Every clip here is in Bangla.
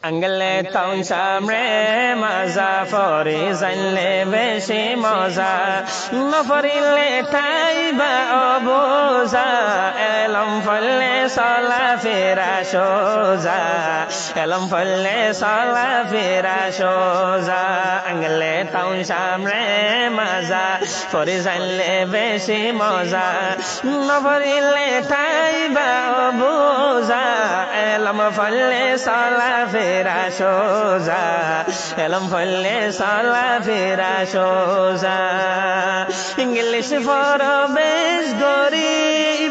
আঙ্গলে তখন সামনে মাজা ফরিজাইলে বেশি মজা নফরিলে তাইবা অবোজা এলম ফলে চলা ফেরা সোজা এলম ফলে চলা ফেরা সোজা আঙ্গলে তখন সামনে মাজা ফরিজাইলে বেশি মজা নফরিলে তাইবা অবোজা এলম ফলে চলা ফেরা সোজা এলম ফলে চলা ফেরা সোজা ইংলিশ ফর বেশ গরি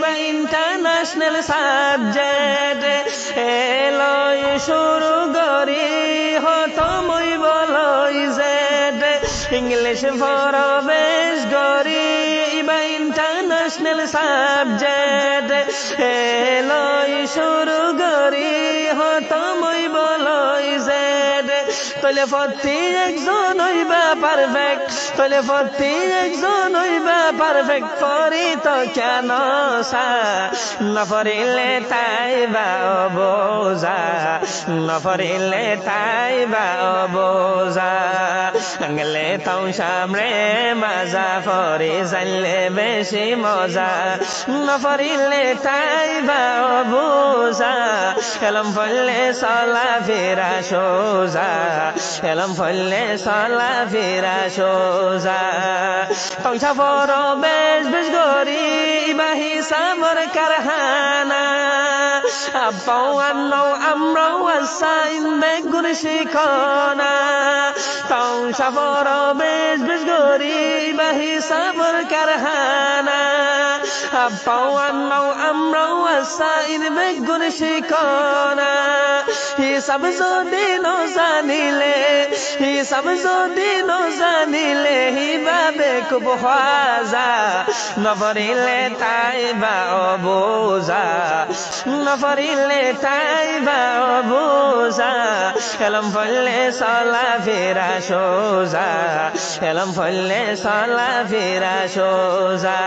বা ইন্টারন্যাশনাল সাবজেক্ট এলই শুরু গরি হতমই বলই জেড ইংলিশ ফর বেশ গরি বা ইন্টারন্যাশনাল সাবজেক্ট এলই শুরু গরি হতমই বলই জেড তলে ফতি একজন হইবা পারফেক্ট তলে ফতি একজন হইবা পারফেক্ট পরি তো কেন সা নফরিলে তাইবা অবোজা নফরিলে তাইবা অবোজা আঙ্গলে তাও সামনে মাজা ফরিজাইলে বেশি মজা নফরিলে তাইবা অবোজা এলম ফলে চলা ফেরা সোজা এলম ফলে চলা ফেরা সোজা তংসা ফর বেশ বেশ গরি বা হিসাবর কারখানা আব্বাও আন্নাও আমরাও আসাইন বেগুন শিখনা তংসা ফর বেশ বেশ গরি বা হিসাবর কারখানা আব্বাও আন্নাও আমরাও আসাইন বেগুন শিখনা হিসাব যদি নজানিলে হিসাব যদি নজানিলে হিবাবে খুব হাজা নফরিলে তাইবা অবোজা নফরিলে তাইবা অবোজা এলম ফলে চলা ফেরা সোজা এলম ফলে চলা ফেরা সোজা